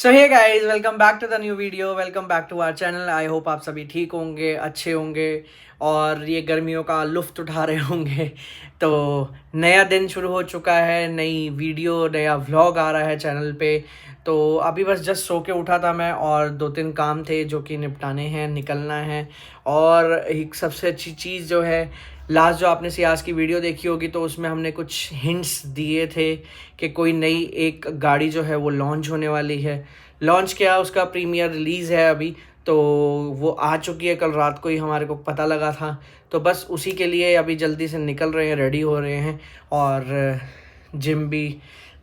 So hey guys, welcome back to the new video. Welcome back to our channel. I hope आप सभी ठीक होंगे, अच्छे होंगे और ये गर्मियों का लुफ्त उठा रहे होंगे। तो नया दिन शुरू हो चुका है, नई वीडियो, नया व्लॉग आ रहा है चैनल पे। तो अभी बस जस्ट सो के उठा था मैं और 2-3 काम थे जो कि निपटाने हैं, निकलना है। और एक सबसे अच्छी चीज़ जो है, लास्ट जो आपने सियाज की वीडियो देखी होगी तो उसमें हमने कुछ हिंट्स दिए थे कि कोई नई एक गाड़ी जो है वो लॉन्च होने वाली है। लॉन्च क्या, उसका प्रीमियर रिलीज़ है अभी, तो वो आ चुकी है। कल रात को ही हमारे को पता लगा था, तो बस उसी के लिए अभी जल्दी से निकल रहे हैं, रेडी हो रहे हैं। और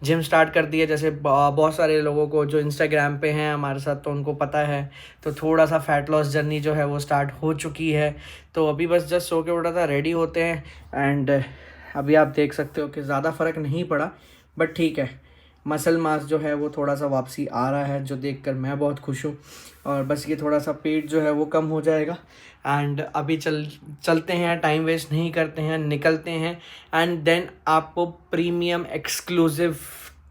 जिम स्टार्ट कर दिया। जैसे बहुत सारे लोगों को जो इंस्टाग्राम पे हैं हमारे साथ, तो उनको पता है। तो थोड़ा सा फ़ैट लॉस जर्नी जो है वो स्टार्ट हो चुकी है। तो अभी बस जस्ट सो के उठा था, रेडी होते हैं। एंड अभी आप देख सकते हो कि ज़्यादा फ़र्क नहीं पड़ा, बट ठीक है, मसल मास जो है वो थोड़ा सा वापसी आ रहा है, जो देखकर मैं बहुत खुश हूँ। और बस ये थोड़ा सा पेट जो है वो कम हो जाएगा। एंड अभी चलते हैं, टाइम वेस्ट नहीं करते हैं, निकलते हैं। एंड देन आपको प्रीमियम एक्सक्लूसिव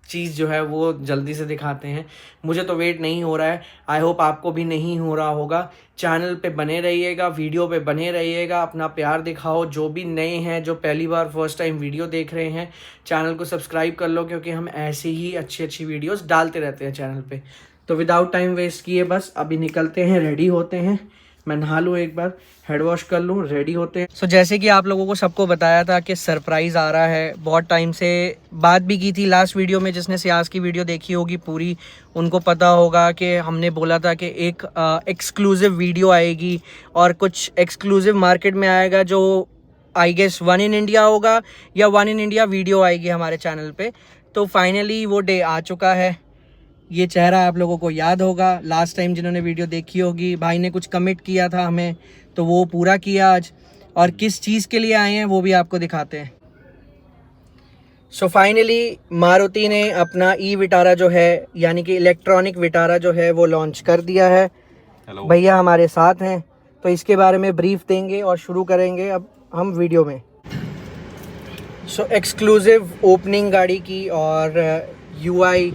चीज़ जो है वो जल्दी से दिखाते हैं। मुझे तो वेट नहीं हो रहा है, आई होप आपको भी नहीं हो रहा होगा। चैनल पे बने रहिएगा, वीडियो पे बने रहिएगा, अपना प्यार दिखाओ। जो भी नए हैं, जो पहली बार फर्स्ट टाइम वीडियो देख रहे हैं, चैनल को सब्सक्राइब कर लो, क्योंकि हम ऐसे ही अच्छी अच्छी वीडियोस डालते रहते हैं चैनल पे। तो विदाउट टाइम वेस्ट किए बस अभी निकलते हैं, रेडी होते हैं। मैं नहा लूँ, एक बार हेड वॉश कर लूँ, रेडी होते हैं। सो जैसे कि आप लोगों को सबको बताया था कि सरप्राइज़ आ रहा है, बहुत टाइम से बात भी की थी लास्ट वीडियो में। जिसने सियाज की वीडियो देखी होगी पूरी, उनको पता होगा कि हमने बोला था कि एक एक्सक्लूसिव वीडियो आएगी और कुछ एक्सक्लूसिव मार्केट में आएगा, जो I guess one in India होगा या वन इन इंडिया वीडियो आएगी हमारे चैनल पे। तो फाइनली वो डे आ चुका है। ये चेहरा आप लोगों को याद होगा, लास्ट टाइम जिन्होंने वीडियो देखी होगी, भाई ने कुछ कमिट किया था हमें, तो वो पूरा किया आज। और किस चीज़ के लिए आए हैं वो भी आपको दिखाते हैं। सो फाइनली मारुति ने अपना ई विटारा जो है, यानी कि इलेक्ट्रॉनिक विटारा जो है वो लॉन्च कर दिया है। भैया हमारे साथ हैं, तो इसके बारे में ब्रीफ देंगे और शुरू करेंगे अब हम वीडियो में। सो एक्सक्लूसिव ओपनिंग गाड़ी की और यूआई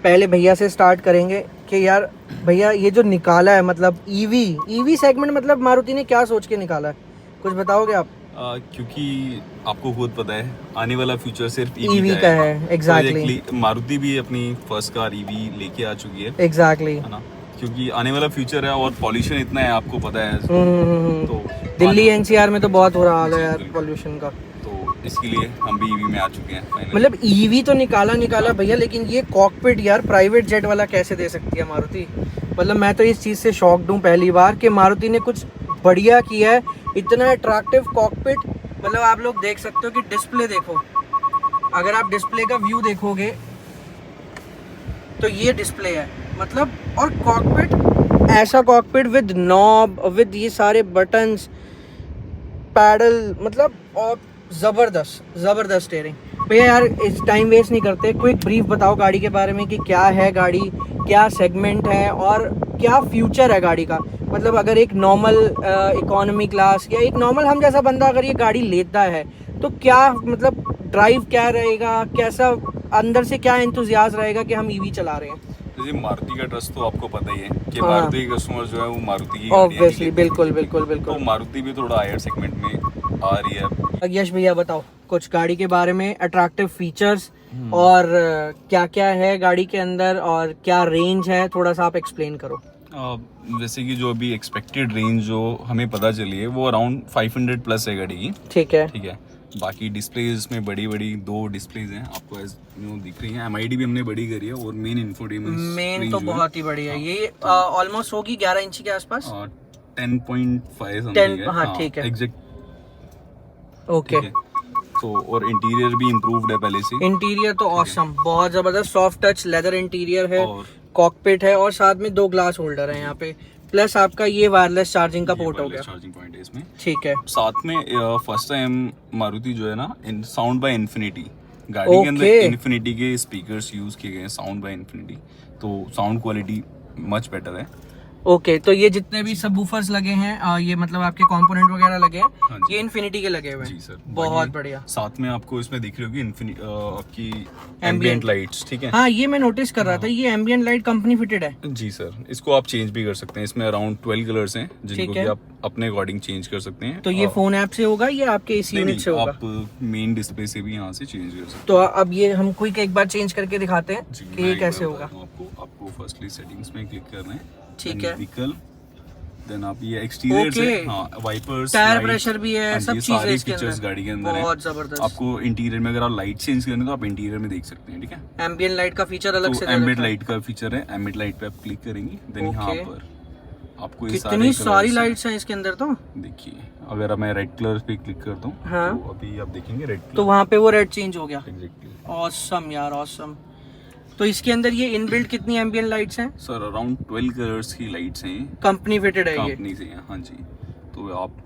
पहले भैया से स्टार्ट करेंगे कि यार भैया ये जो निकाला है, मतलब ईवी सेगमेंट, मतलब मारुति ने क्या सोच के निकाला है, कुछ बताओगे आप? क्योंकि आपको खुद पता है आने वाला फ्यूचर सिर्फ ईवी का है। एग्जैक्टली। मारुति भी अपनी फर्स्ट कार ईवी लेके आ चुकी है। एग्जैक्टली है ना, क्योंकि आने वाला फ्यूचर है और पॉल्यूशन इतना है, आपको पता है। तो दिल्ली एनसीआर में तो बहुत हो रहा है यार पॉल्यूशन का। तो इसके लिए हम भी ईवी में आ चुके हैं finally। मतलब ईवी तो निकाला भैया, लेकिन ये कॉकपिट यार प्राइवेट जेट वाला कैसे दे सकती है मारुति? मतलब मैं तो इस चीज़ से शॉक्ड हूँ पहली बार कि मारुति ने कुछ बढ़िया किया है। इतना अट्रैक्टिव कॉकपिट, मतलब आप लोग देख सकते हो कि डिस्प्ले देखो, अगर आप डिस्प्ले का व्यू देखोगे तो ये डिस्प्ले है, मतलब। और कॉकपिट, ऐसा कॉकपिट विद नॉब, विद ये सारे बटन्स, पैडल, मतलब और ज़बरदस्त स्टीयरिंग। भैया यार इस टाइम वेस्ट नहीं करते, क्विक ब्रीफ बताओ गाड़ी के बारे में कि क्या है गाड़ी, क्या सेगमेंट है और क्या फ्यूचर है गाड़ी का। मतलब अगर एक नॉर्मल इकोनॉमी क्लास या एक नॉर्मल हम जैसा बंदा अगर ये गाड़ी लेता है तो क्या, मतलब ड्राइव क्या रहेगा, कैसा अंदर से क्या एंथुसियास्ट रहेगा कि हम ईवी चला रहे हैं। जैसे मारुति का ट्रस्ट तो आपको पता ही है कि मारुति के कस्टमर जो है वो मारुति की ऑब्वियसली, बिल्कुल। तो मारुति भी थोड़ा हायर सेगमेंट में आ रही है। यश भैया बताओ कुछ गाड़ी के बारे में, अट्रैक्टिव फीचर्स और क्या क्या है गाड़ी के अंदर और क्या रेंज है, थोड़ा सा आप एक्सप्लेन करो। जैसे कि जो अभी एक्सपेक्टेड रेंज जो हमें पता चली है वो अराउंड 500 प्लस है गाड़ी की। ठीक है। बाकी डिस्प्लेज में बड़ी 2 डिस्प्लेज हैं, आपको दिख रही हैं। एमआईडी भी हमने बड़ी करी है और मेन इंफोटेनमेंट तो बहुत ही बढ़िया है। ये ऑलमोस्ट होगी 11 इंच के आसपास, 10.5 समथिंग है। हाँ ठीक है, एग्जैक्ट। ओके। तो और इंटीरियर भी इम्प्रूव्ड है पहले से। इंटीरियर तो ऑसम, बहुत जबरदस्त, सॉफ्ट टच लेदर इंटीरियर है, कॉकपिट है और साथ में 2 ग्लास होल्डर है यहाँ पे, प्लस आपका ये वायरलेस चार्जिंग का पोर्ट हो गया। चार्जिंग पॉइंट है इसमें। ठीक है। साथ में फर्स्ट टाइम मारुति जो है ना, साउंड बाय इन्फिनिटी, गाड़ी के अंदर इन्फिनिटी के स्पीकर्स यूज किए गए हैं, साउंड बाय इन्फिनिटी। तो साउंड क्वालिटी मच बेटर है। ओके, तो ये जितने भी सबवूफर्स लगे हैं ये मतलब आपके कंपोनेंट वगैरह लगे हाँ हैं, जी। ये इन्फिनिटी के लगे हुए हैं। जी सर, बहुत बढ़िया। साथ में आपको इसमें दिख रही होगी आपकी Ambient एम्बिएंट लाइट्स, ठीक है। हाँ, ये मैं नोटिस कर रहा था, ये एम्बिएंट लाइट कंपनी फिटेड है। जी सर, इसको आप चेंज भी कर सकते हैं। इसमें अराउंड 12 कलर्स हैं जिनको कि आप अपने अकॉर्डिंग चेंज कर सकते हैं। तो ये फोन ऐप से होगा या आपके इस यूनिट से होगा? आप मेन डिस्प्ले से भी यहाँ से चेंज कर सकते तो अब ये हम क्विक एक बार चेंज करके दिखाते हैं हैं। कि ये कैसे होगा। आपको फर्स्टली सेटिंग्स में क्लिक करना है, ठीक है। व्हीकल, देन आप ये एक्सटीरियर से, हाँ, वाइपर्स, टायर प्रेशर भी है, सब चीजें सारी इसके फीचर्स अंदर गाड़ी के अंदर बहुत है। जबरदस्त। आपको इंटीरियर में अगर आप लाइट चेंज करना है तो आप इंटीरियर में देख सकते हैं, ठीक है। एम्बिएंट लाइट का फीचर अलग से तो एम्बिएंट लाइट का फीचर है, एम्बिएंट लाइट पे आप क्लिक करेंगे, देन यहाँ पर आपको ये कितनी सारी लाइट्स हैं इसके अंदर। तो देखिए, अगर मैं रेड कलर पे क्लिक करता हूँ, हाँ, तो अभी आप देखेंगे रेड कलर, तो वहाँ पे वो रेड चेंज हो गया। एग्जैक्टली। ऑसम यार, ऑसम। तो इसके अंदर ये इनबिल्ट कितनी एम्बिएंट लाइट्स हैं? सर अराउंड 12 कलर्स की लाइट्स हैं, कंपनी फिटेड है ये? कंपनी से हैं, हाँ जी। तो आप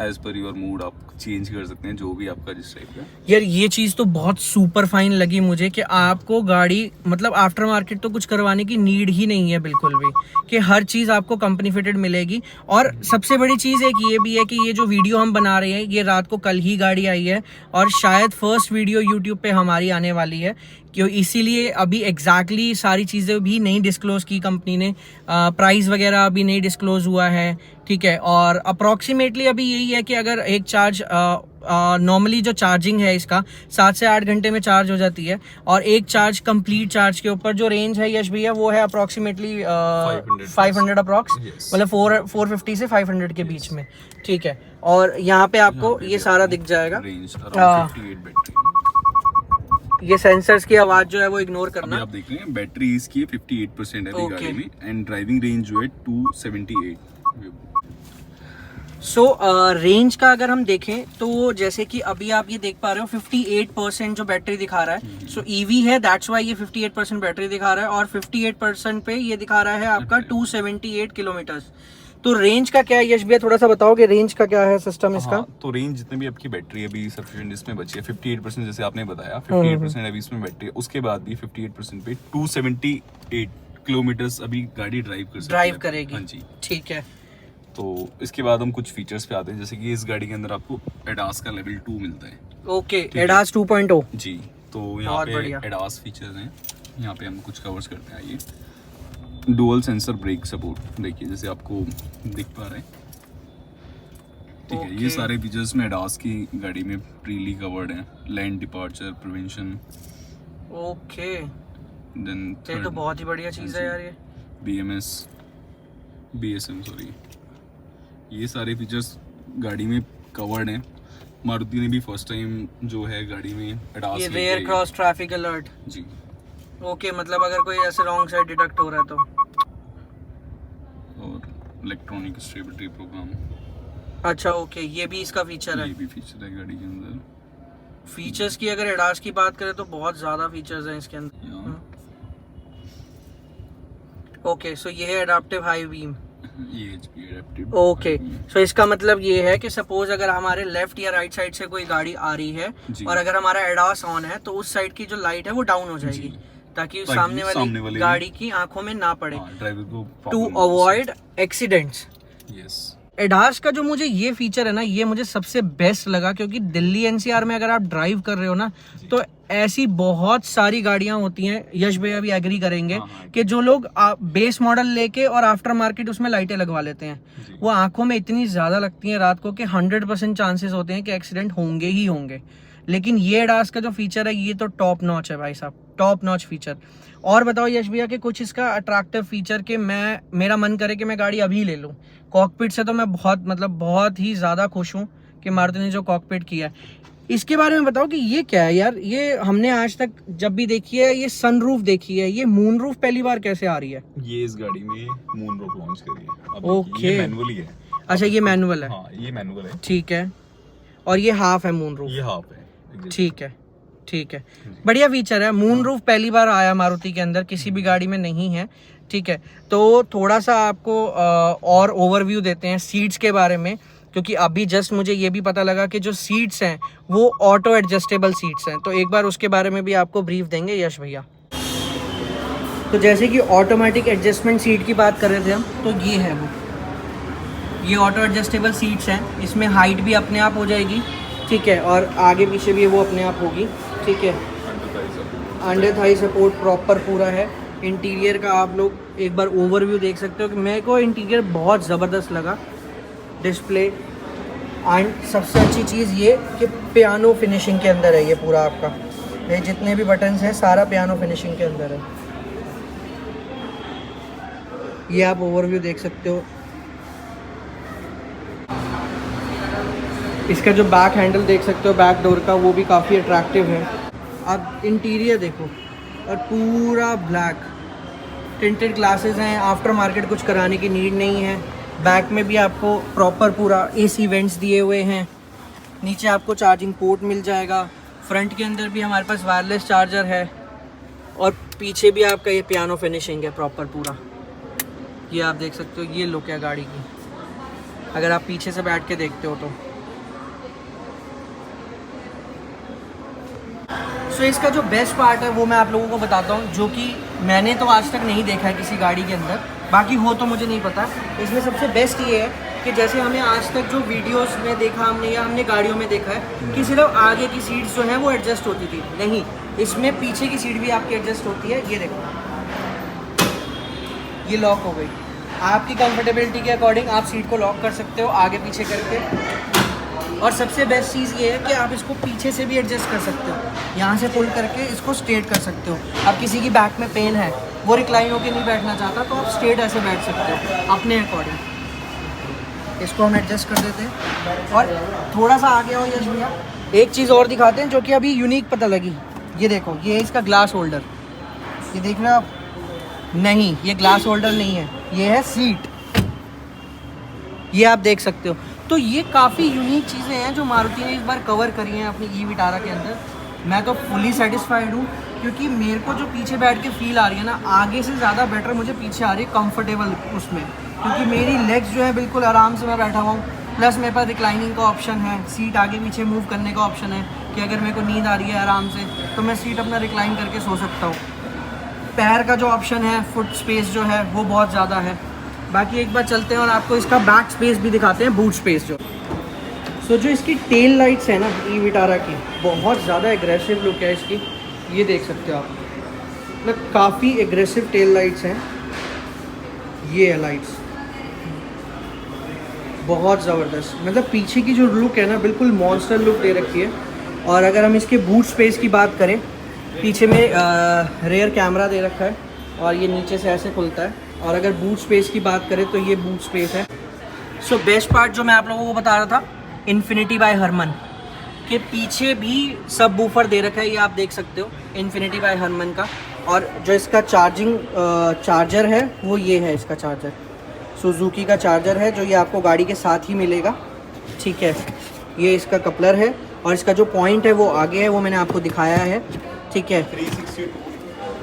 एज पर योर मूड आप चेंज कर सकते हैं, जो भी आपका जिस टाइप का। यार ये चीज तो बहुत सुपर फाइन लगी मुझे कि आपको गाड़ी मतलब आफ्टर मार्केट तो कुछ करवाने की नीड ही नहीं है बिल्कुल भी, कि हर चीज आपको कंपनी फिटेड मिलेगी। और सबसे बड़ी चीज एक ये भी है कि ये जो वीडियो हम बना रहे हैं, ये रात को कल ही गाड़ी आई है और शायद फर्स्ट वीडियो यूट्यूब पे हमारी आने वाली है, क्यों इसीलिए अभी एग्जैक्टली सारी चीज़ें भी नहीं डिस्क्लोज की कंपनी ने, प्राइस वगैरह अभी नहीं डिस्क्लोज हुआ है, ठीक है। और अप्रॉक्सीमेटली अभी यही है कि अगर एक चार्ज नॉर्मली जो चार्जिंग है इसका 7 से 8 घंटे में चार्ज हो जाती है, और एक चार्ज कंप्लीट चार्ज के ऊपर जो रेंज है यश भैया वो है अप्रॉक्सीमेटली 500 अप्रॉक्स, मतलब 450 से 500 के बीच में, ठीक है। और यहाँ पे आपको ये सारा दिख जाएगा। ये सेंसर्स की आवाज जो है वो इग्नोर करना। आप देख रहे हैं बैटरी इसकी 58% है अभी गाड़ी में, एंड ड्राइविंग रेंज जो है 278। सो रेंज का अगर हम देखें तो जैसे कि अभी आप ये देख पा रहे हो 58% जो बैटरी दिखा रहा है, सो ईवी है, दैट्स वाई ये 58% बैटरी दिखा रहा है, और 58% पे ये दिखा रहा है आपका 278 किलोमीटर्स। तो रेंज का क्या है यश भैया, थोड़ा सा बताओ कि रेंज का क्या है सिस्टम इसका? तो रेंज जितने भी आपकी बैटरी अभी सफिशिएंट इसमें बची है, 58% जैसे आपने बताया, 58% अभी इसमें बैटरी है, उसके बाद भी 58% पे 278 किलोमीटर्स अभी गाड़ी ड्राइव करेगी। हाँ जी, ठीक है। तो इसके बाद हम कुछ फीचर्स पे आते हैं, जैसे कि इस गाड़ी के अंदर आपको एडास का लेवल 2 मिलता है। ओके, एडास 2.0 जी। तो यहाँ पे एडास फीचर्स हैं, यहाँ पे हम कुछ कवर्स करते हैं। ये डुअल सेंसर ब्रेक सपोर्ट, देखिए जैसे आपको दिख पा रहा है, ठीक है। ये सारे फीचर्स में एडास की गाड़ी में प्रीली कवर्ड हैं। Lane departure prevention, okay, then ये तो बहुत ही बढ़िया चीज़ है यार। ये BSM सॉरी, ये सारे फीचर्स गाड़ी में कवर्ड हैं। मारुति ने भी फर्स्ट टाइम जो है गाड़ी में एडास, ये रेयर क्रॉस ट्रैफिक अलर्ट जी, ओके, मतलब अगर कोई ऐसे रॉन्ग साइड डिटेक्ट हो रहा है तो, और इलेक्ट्रॉनिक स्टेबिलिटी प्रोग्राम। अच्छा ओके, ये भी इसका फीचर है। ये भी फीचर है गाड़ी के अंदर। फीचर्स की अगर एडास की बात करें तो बहुत ज्यादा फीचर्स हैं इसके अंदर। ओके, सो ये है एडाप्टिव हाई बीम। ये एडाप्टिव। ओके, सो इसका मतलब ये है कि सपोज अगर हमारे लेफ्ट या राइट साइड से कोई गाड़ी आ रही है और अगर हमारा एडास ऑन है तो उस साइड की जो लाइट है वो डाउन हो जाएगी, ताकि सामने वाली गाड़ी की आंखों में ना पड़े, ड्राइवर को, to avoid accidents. Yes. ADAS का जो मुझे ये फीचर है ना, ये मुझे सबसे बेस्ट लगा, क्योंकि दिल्ली NCR में अगर आप ड्राइव कर रहे हो ना, तो ऐसी बहुत सारी गाड़ियां होती हैं, यश भैया भी एग्री करेंगे, कि जो लोग बेस मॉडल लेके और आफ्टर मार्केट उसमें लाइटें लगवा लेते हैं, वो आंखों में इतनी ज्यादा लगती हैं रात को कि 100% चांसेस होते हैं कि एक्सीडेंट होंगे ही होंगे। लेकिन ये एडास का जो फीचर है ये तो टॉप नॉच है भाई साहब, टॉप नॉच फीचर। और बताओ यश भैया कि कुछ इसका अट्रैक्टिव फीचर कि मेरा मन करे कि मैं गाड़ी अभी ले लूँ। कॉकपिट से तो मैं बहुत ही ज़्यादा खुश हूँ कि मारुति ने जो कॉकपिट किया है। इसके बारे में बताओ कि ये क्या है यार, ये हमने आज तक जब भी देखी है ये सनरूफ देखी है, ये मून रूफ पहली बार कैसे आ रही है? ये इस गाड़ी में मून रूफ लॉन्च करी है। ओके, ये मैनुअल है। अच्छा, ये मैनुअल है। हाँ, ये मैनुअल है, ठीक है। और ये हाफ है मून रूफ? ये हाफ है। ठीक है, ठीक है, बढ़िया फीचर है। मून रूफ पहली बार आया मारुति के अंदर, किसी भी गाड़ी में नहीं है, ठीक है। तो थोड़ा सा आपको और ओवरव्यू देते हैं सीट्स के बारे में, क्योंकि अभी जस्ट मुझे ये भी पता लगा कि जो सीट्स हैं वो ऑटो एडजस्टेबल सीट्स हैं, तो एक बार उसके बारे में भी आपको ब्रीफ देंगे यश भैया। तो जैसे कि ऑटोमेटिक एडजस्टमेंट सीट की बात कर रहे थे हम, तो ये है वो, ये ऑटो एडजस्टेबल सीट्स हैं। इसमें हाइट भी अपने आप हो जाएगी, ठीक है, और आगे पीछे भी वो अपने आप होगी, ठीक है। अंडर थाई सपोर्ट प्रॉपर पूरा है। इंटीरियर का आप लोग एक बार ओवरव्यू देख सकते हो कि मेरे को इंटीरियर बहुत ज़बरदस्त लगा। डिस्प्ले एंड सबसे अच्छी चीज़ ये कि पियानो फिनिशिंग के अंदर है ये पूरा आपका, ये जितने भी बटन्स हैं सारा पियानो फिनिशिंग के अंदर है। ये आप ओवरव्यू देख सकते हो। इसका जो बैक हैंडल देख सकते हो बैक डोर का, वो भी काफ़ी अट्रैक्टिव है। अब इंटीरियर देखो, और पूरा ब्लैक, टिंटेड ग्लासेस हैं, आफ्टर मार्केट कुछ कराने की नीड नहीं है। बैक में भी आपको प्रॉपर पूरा एसी वेंट्स दिए हुए हैं। नीचे आपको चार्जिंग पोर्ट मिल जाएगा। फ्रंट के अंदर भी हमारे पास वायरलेस चार्जर है, और पीछे भी आपका ये पियानो फिनिशिंग है प्रॉपर पूरा। ये आप देख सकते हो, ये लुक है गाड़ी की अगर आप पीछे से बैठ के देखते हो तो। सो इसका जो बेस्ट पार्ट है वो मैं आप लोगों को बताता हूँ, जो कि मैंने तो आज तक नहीं देखा है किसी गाड़ी के अंदर, बाकी हो तो मुझे नहीं पता। इसमें सबसे बेस्ट ये है कि जैसे हमें आज तक जो वीडियोस में देखा हमने या हमने गाड़ियों में देखा है कि सिर्फ आगे की सीट्स जो हैं वो एडजस्ट होती थी, नहीं, इसमें पीछे की सीट भी आपकी एडजस्ट होती है। ये देखो, ये लॉक हो गई। आपकी कंफर्टेबिलिटी के अकॉर्डिंग आप सीट को लॉक कर सकते हो आगे पीछे करके। और सबसे बेस्ट चीज़ ये है कि आप इसको पीछे से भी एडजस्ट कर सकते हो, यहाँ से पुल करके इसको स्ट्रेट कर सकते हो। अब किसी की बैक में पेन है, वो रिक्लाइन होकर नहीं बैठना चाहता, तो आप स्ट्रेट ऐसे बैठ सकते हो अपने अकॉर्डिंग। इसको हम एडजस्ट कर देते हैं। और थोड़ा सा आगे हो यश भैया, एक चीज़ और दिखाते हैं जो कि अभी यूनिक पता लगी। ये देखो, ये इसका ग्लास होल्डर, ये देख रहे हो आप? नहीं, ये ग्लास होल्डर नहीं है, ये है सीट। ये आप देख सकते हो। तो ये काफ़ी यूनिक चीज़ें हैं जो मारुति ने इस बार कवर करी हैं अपनी ई विटारा के अंदर। मैं तो फुली सेटिस्फाइड हूँ, क्योंकि मेरे को जो पीछे बैठ के फील आ रही है ना, आगे से ज़्यादा बेटर मुझे पीछे आ रही है कंफर्टेबल उसमें, क्योंकि मेरी लेग्स जो है बिल्कुल आराम से मैं बैठा हुआ हूँ। प्लस मेरे पास रिक्लाइनिंग का ऑप्शन है, सीट आगे पीछे मूव करने का ऑप्शन है कि अगर मेरे को नींद आ रही है आराम से तो मैं सीट अपना रिक्लाइन करके सो सकता हूँ। पैर का जो ऑप्शन है, फुट स्पेस जो है वो बहुत ज़्यादा है। बाकी एक बार चलते हैं और आपको इसका बैक स्पेस भी दिखाते हैं, बूट स्पेस जो। सो जो इसकी टेल लाइट्स है ना ई विटारा की, बहुत ज़्यादा एग्रेसिव लुक है इसकी। ये देख सकते हो आप, मतलब काफ़ी एग्रेसिव टेल लाइट्स हैं। ये है लाइट्स, बहुत ज़बरदस्त, मतलब पीछे की जो लुक है ना बिल्कुल मॉन्स्टर लुक दे रखी है। और अगर हम इसके बूट स्पेस की बात करें, पीछे में रेयर कैमरा दे रखा है और ये नीचे से ऐसे खुलता है। और अगर बूट स्पेस की बात करें तो ये बूट स्पेस है। सो बेस्ट पार्ट जो मैं आप लोगों को बता रहा था, इन्फिनिटी बाय हरमन के पीछे भी सब वूफर दे रखा है, ये आप देख सकते हो, इन्फिनिटी बाय हरमन का। और जो इसका चार्जर है वो ये है, इसका चार्जर सुजुकी का चार्जर है, जो ये आपको गाड़ी के साथ ही मिलेगा, ठीक है। ये इसका कपलर है और इसका जो पॉइंट है वो आगे है, वो मैंने आपको दिखाया है, ठीक है। 362।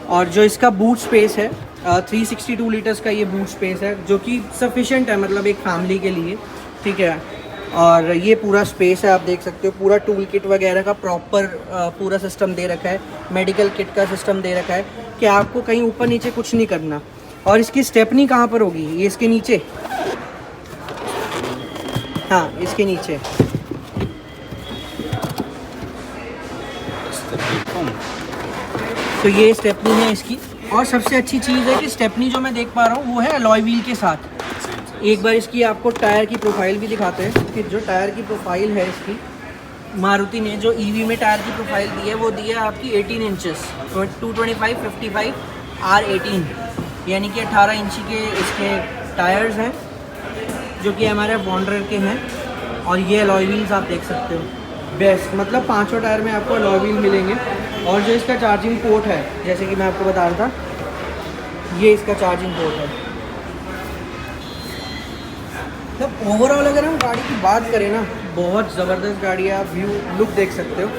और जो इसका बूट स्पेस है 362 लीटर्स का ये बूट स्पेस है, जो कि सफिशेंट है मतलब एक फैमिली के लिए, ठीक है। और ये पूरा स्पेस है, आप देख सकते हो, पूरा टूल किट वगैरह का प्रॉपर पूरा सिस्टम दे रखा है, मेडिकल किट का सिस्टम दे रखा है कि आपको कहीं ऊपर नीचे कुछ नहीं करना। और इसकी स्टेपनी कहाँ पर होगी? ये इसके नीचे, हाँ इसके नीचे। तो ये स्टेपनी है इसकी। और सबसे अच्छी चीज़ है कि स्टेपनी जो मैं देख पा रहा हूँ वो है अलॉय व्हील के साथ। एक बार इसकी आपको टायर की प्रोफाइल भी दिखाते हैं कि जो टायर की प्रोफाइल है इसकी, मारुति ने जो ईवी में टायर की प्रोफाइल दी है वो दी है आपकी 18 इंचेस, 225/55 R18, यानी कि 18 इंची के इसके टायर्स हैं, जो कि हमारे वॉन्डरर के हैं। और ये अलॉय व्हील्स आप देख सकते हो, बेस्ट, मतलब पांचों टायर में आपको अलॉय व्हील मिलेंगे। और जो इसका चार्जिंग पोर्ट है, जैसे कि मैं आपको बता रहा था, ये इसका चार्जिंग पोर्ट है। मतलब ओवरऑल अगर हम गाड़ी की बात करें ना, बहुत ज़बरदस्त गाड़ी है। आप व्यू लुक देख सकते हो।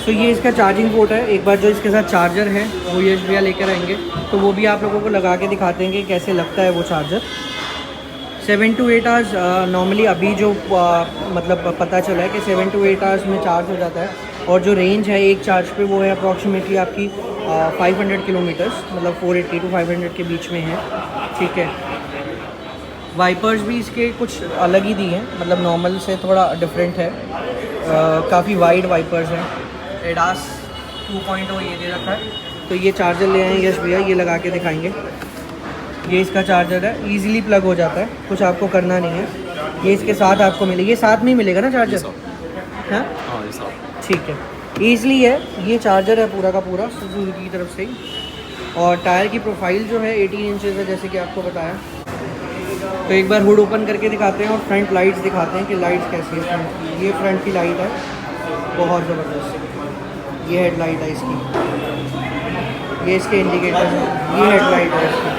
सो ये इसका चार्जिंग पोर्ट है। एक बार जो इसके साथ चार्जर है वो यश भैया लेकर आएंगे, तो वो भी आप लोगों को लगा के दिखाते हैं कि कैसे लगता है वो चार्जर। 7 to 8 आवर्स नॉर्मली अभी जो मतलब पता चला है कि 7 to 8 आवर्स में चार्ज हो जाता है। और जो रेंज है एक चार्ज पे वो है अप्रॉक्सीमेटली आपकी 500 किलोमीटर्स, मतलब 480 to 500 के बीच में है। ठीक है। वाइपर्स भी इसके कुछ अलग ही दिए हैं, मतलब नॉर्मल से थोड़ा डिफरेंट है। काफ़ी वाइड वाइपर्स हैं। एडास 2.0 ये दे रखा है। तो ये चार्जर ले आए यश भैया, ये लगा के दिखाएंगे। ये इसका चार्जर है, इजीली प्लग हो जाता है, कुछ आपको करना नहीं है। ये इसके साथ आपको मिलेगा, ये साथ में ही मिलेगा ना चार्जर? हाँ ठीक है, ईज़िली है। ये चार्जर है पूरा का पूरा सुजुकी की तरफ से ही। और टायर की प्रोफाइल जो है 18 इंचेस है, जैसे कि आपको बताया। तो एक बार हुड ओपन करके दिखाते हैं और फ्रंट लाइट्स दिखाते हैं कि लाइट्स कैसी है फ्रंट की। ये फ्रंट की लाइट है, बहुत ज़बरदस्त। ये हेडलाइट है इसकी, ये इसके इंडिकेटर है, ये हेडलाइट है इसकी।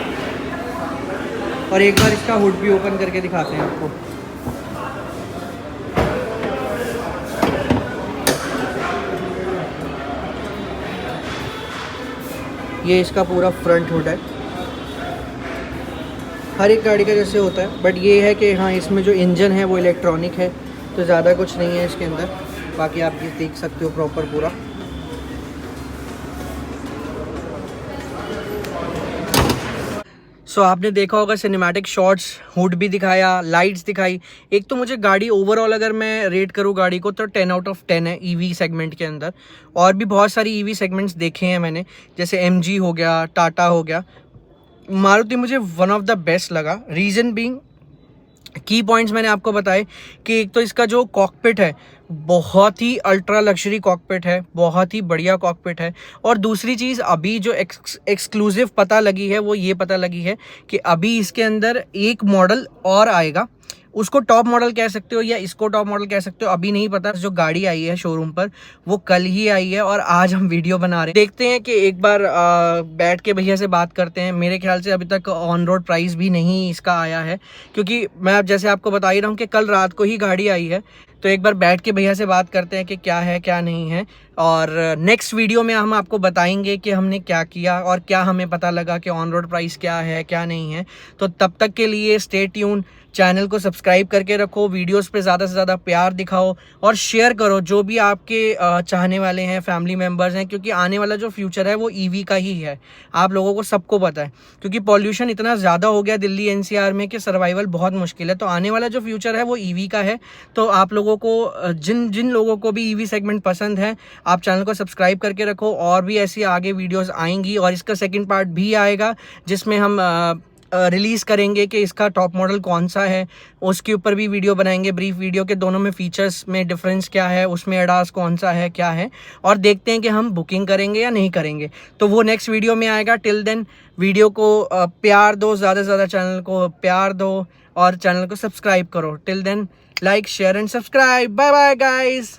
और एक बार इसका हुड भी ओपन करके दिखाते हैं आपको। ये इसका पूरा फ्रंट हुड है, हर एक गाड़ी का जैसे होता है, बट ये है कि हाँ इसमें जो इंजन है वो इलेक्ट्रॉनिक है, तो ज़्यादा कुछ नहीं है इसके अंदर। बाकी आप ये देख सकते हो प्रॉपर पूरा। सो आपने देखा होगा सिनेमैटिक शॉट्स, हुड भी दिखाया, लाइट्स दिखाई। एक तो मुझे गाड़ी ओवरऑल अगर मैं रेट करूँ गाड़ी को तो 10 out of 10 है ईवी सेगमेंट के अंदर। और भी बहुत सारी ईवी सेगमेंट्स देखे हैं मैंने, जैसे MG हो गया, टाटा हो गया। मारुति मुझे वन ऑफ द बेस्ट लगा। रीज़न बीइंग, की पॉइंट्स मैंने आपको बताए कि एक तो इसका जो कॉकपिट है बहुत ही अल्ट्रा लग्जरी कॉकपिट है, बहुत ही बढ़िया कॉकपिट है। और दूसरी चीज़ अभी जो एक्सक्लूसिव पता लगी है वो ये पता लगी है कि अभी इसके अंदर एक मॉडल और आएगा। उसको टॉप मॉडल कह सकते हो या इसको टॉप मॉडल कह सकते हो, अभी नहीं पता। जो गाड़ी आई है शोरूम पर वो कल ही आई है और आज हम वीडियो बना रहे हैं। देखते हैं कि एक बार बैठ के भैया से बात करते हैं। मेरे ख्याल से अभी तक ऑन रोड प्राइस भी नहीं इसका आया है, क्योंकि मैं अब जैसे आपको बता ही रहा हूँ कि कल रात को ही गाड़ी आई है। तो एक बार बैठ के भैया से बात करते हैं कि क्या है क्या नहीं है। और नेक्स्ट वीडियो में हम आपको बताएंगे कि हमने क्या किया और क्या हमें पता लगा कि ऑन रोड प्राइस क्या है क्या नहीं है। तो तब तक के लिए स्टे ट्यून, चैनल को सब्सक्राइब करके रखो, वीडियोस पे ज़्यादा से ज़्यादा प्यार दिखाओ और शेयर करो जो भी आपके चाहने वाले हैं, फैमिली मेम्बर्स हैं, क्योंकि आने वाला जो फ्यूचर है वो ईवी का ही है। आप लोगों को सबको पता है, क्योंकि पॉल्यूशन इतना ज़्यादा हो गया दिल्ली NCR में कि सर्वाइवल बहुत मुश्किल है। तो आने वाला जो फ्यूचर है वो ईवी का है। तो आप लोगों को जिन लोगों को भी ईवी सेगमेंट पसंद है, आप चैनल को सब्सक्राइब करके रखो। और भी ऐसी आगे वीडियोज़ आएंगी और इसका सेकेंड पार्ट भी आएगा जिसमें हम रिलीज़ करेंगे कि इसका टॉप मॉडल कौन सा है, उसके ऊपर भी वीडियो बनाएंगे, ब्रीफ वीडियो के दोनों में फीचर्स में डिफरेंस क्या है, उसमें एडास कौन सा है क्या है, और देखते हैं कि हम बुकिंग करेंगे या नहीं करेंगे। तो वो नेक्स्ट वीडियो में आएगा। टिल देन वीडियो को प्यार दो, ज़्यादा से ज़्यादा चैनल को प्यार दो और चैनल को सब्सक्राइब करो। Till then like, share and subscribe. Bye bye guys.